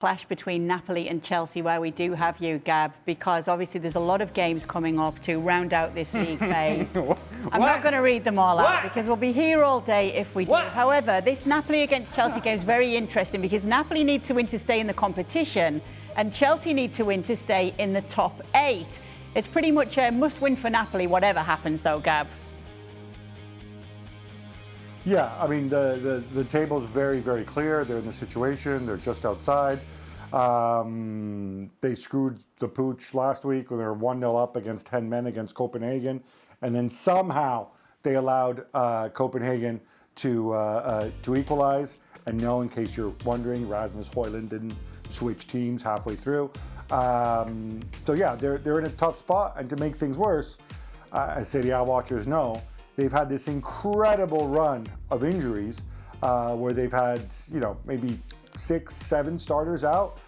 clash between Napoli and Chelsea where we do have you, Gab, because obviously there's a lot of games coming up to round out this league phase. I'm not going to read them all out because we'll be here all day if we do. However, this Napoli against Chelsea game is very interesting because Napoli need to win to stay in the competition and Chelsea need to win to stay in the top 8. It's pretty much a must-win for Napoli, whatever happens though, Gab. Yeah, I mean, the table's very, very clear. They're in the situation. They're just outside. They screwed the pooch last week when they were 1-0 up against 10 men against Copenhagen. And then somehow they allowed Copenhagen to equalize. And no, in case you're wondering, Rasmus Højlund didn't switch teams halfway through. So yeah, they're in a tough spot. And to make things worse, as Serie A watchers know, they've had this incredible run of injuries where they've had, maybe 6-7 starters out.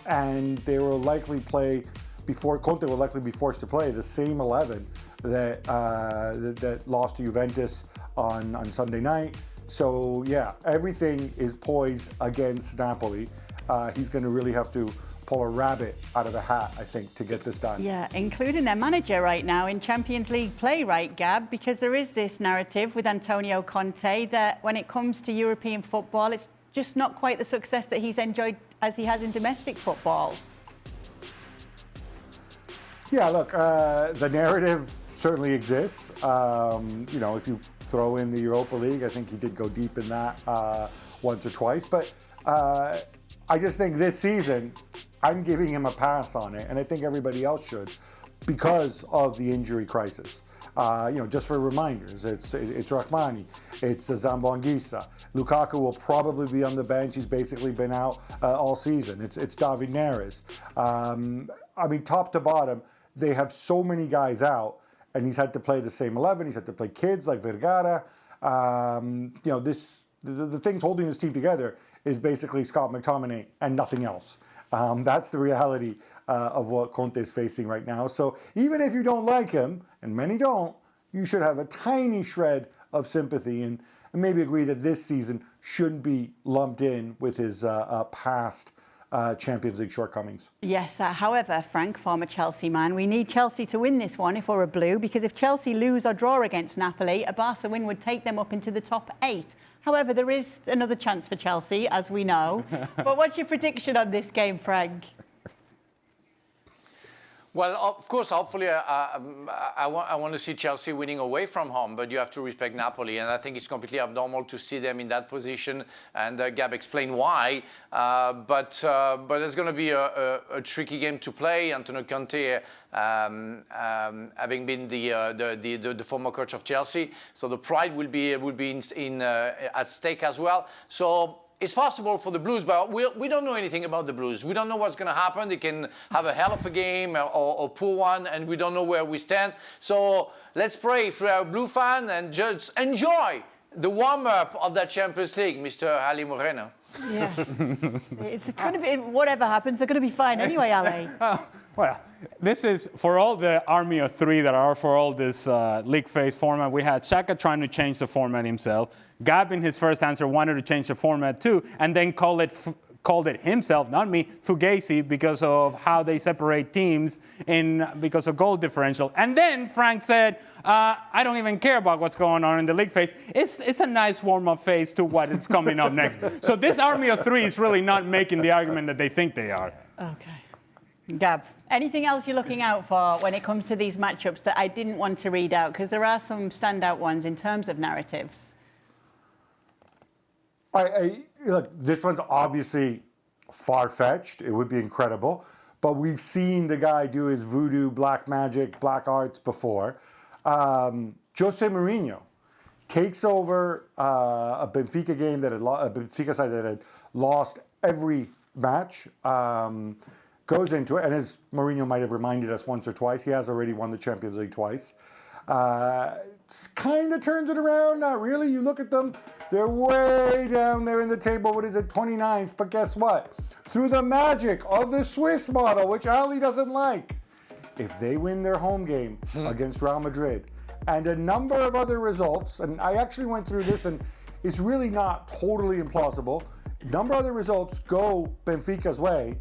And they will likely play Conte will likely be forced to play the same 11 that lost to Juventus on Sunday night. So yeah, everything is poised against Napoli. He's going to really have to pull a rabbit out of a hat, I think, to get this done. Yeah, including their manager right now in Champions League play, right, Gab? Because there is this narrative with Antonio Conte that when it comes to European football, it's just not quite the success that he's enjoyed as he has in domestic football. Yeah, look, the narrative certainly exists. If you throw in the Europa League, I think he did go deep in that once or twice. But I just think this season, I'm giving him a pass on it, and I think everybody else should, because of the injury crisis. Just for reminders, it's Rachmani, it's Zambo-Anguissa. Lukaku will probably be on the bench. He's basically been out all season. It's David Neres. Top to bottom, they have so many guys out, and he's had to play the same 11. He's had to play kids like Vergara. The things holding this team together is basically Scott McTominay and nothing else. That's the reality of what Conte is facing right now. So even if you don't like him, and many don't, you should have a tiny shred of sympathy and maybe agree that this season shouldn't be lumped in with his past Champions League shortcomings. Yes, however, Frank, former Chelsea man, we need Chelsea to win this one if we're a blue, because if Chelsea lose or draw against Napoli, a Barca win would take them up into the top 8. However, there is another chance for Chelsea, as we know. But what's your prediction on this game, Frank? Well, of course, hopefully, I want to see Chelsea winning away from home, but you have to respect Napoli, and I think it's completely abnormal to see them in that position, and Gab explained why. But it's going to be a tricky game to play. Antonio Conte, having been the former coach of Chelsea, so the pride will be at stake as well. So it's possible for the Blues, but we don't know anything about the Blues. We don't know what's going to happen. They can have a hell of a game or poor one, and we don't know where we stand. So let's pray for our Blue fan and just enjoy the warm-up of that Champions League, Mr. Ali Moreno. Yeah. It's going to be, whatever happens, they're going to be fine anyway, Ali. Well, this is for all the army of three that are for all this league phase format. We had Shaka trying to change the format himself. Gab in his first answer wanted to change the format too, and then called it himself, not me, Fugazi, because of how they separate teams because of goal differential. And then Frank said, I don't even care about what's going on in the league phase. It's a nice warm-up phase to what is coming up next. So this army of three is really not making the argument that they think they are. Okay. Gab, anything else you're looking out for when it comes to these matchups that I didn't want to read out? Because there are some standout ones in terms of narratives. Look, this one's obviously far-fetched. It would be incredible. But we've seen the guy do his voodoo, black magic, black arts before. Jose Mourinho takes over a Benfica game that a Benfica side that had lost every match. Goes into it, and as Mourinho might have reminded us once or twice, he has already won the Champions League twice. Kind of turns it around, not really. You look at them, they're way down there in the table. What is it, 29th? But guess what? Through the magic of the Swiss model, which Ali doesn't like, if they win their home game against Real Madrid and a number of other results, and I actually went through this, and it's really not totally implausible. number of other results go Benfica's way,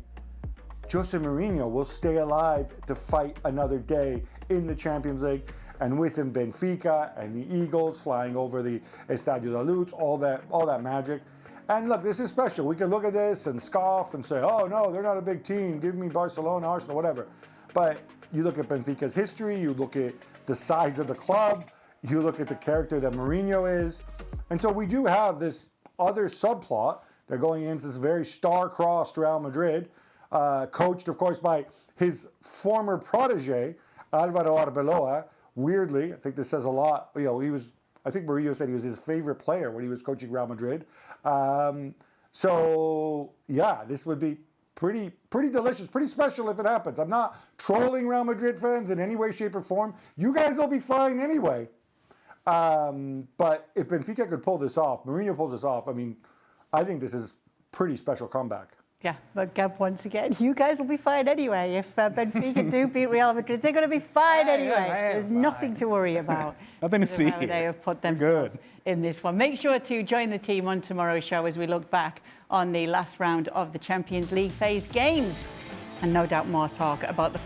Jose Mourinho will stay alive to fight another day in the Champions League. And with him, Benfica and the Eagles flying over the Estadio da Luz, all that magic. And look, this is special. We can look at this and scoff and say, oh no, they're not a big team. Give me Barcelona, Arsenal, whatever. But you look at Benfica's history, you look at the size of the club, you look at the character that Mourinho is. And so we do have this other subplot. They're going against this very star-crossed Real Madrid, coached, of course, by his former protege, Álvaro Arbeloa. Weirdly, I think this says a lot. You know, I think Mourinho said he was his favorite player when he was coaching Real Madrid. So yeah, this would be pretty delicious, pretty special if it happens. I'm not trolling Real Madrid fans in any way, shape, or form. You guys will be fine anyway. But if Benfica could pull this off, Mourinho pulls this off, I mean, I think this is pretty special comeback. Yeah, but Gab, once again, you guys will be fine anyway. If Benfica do beat Real Madrid, they're going to be fine anyway. There's nothing to worry about. Nothing to see. They have put themselves in this one. Make sure to join the team on tomorrow's show as we look back on the last round of the Champions League phase games. And no doubt more talk about the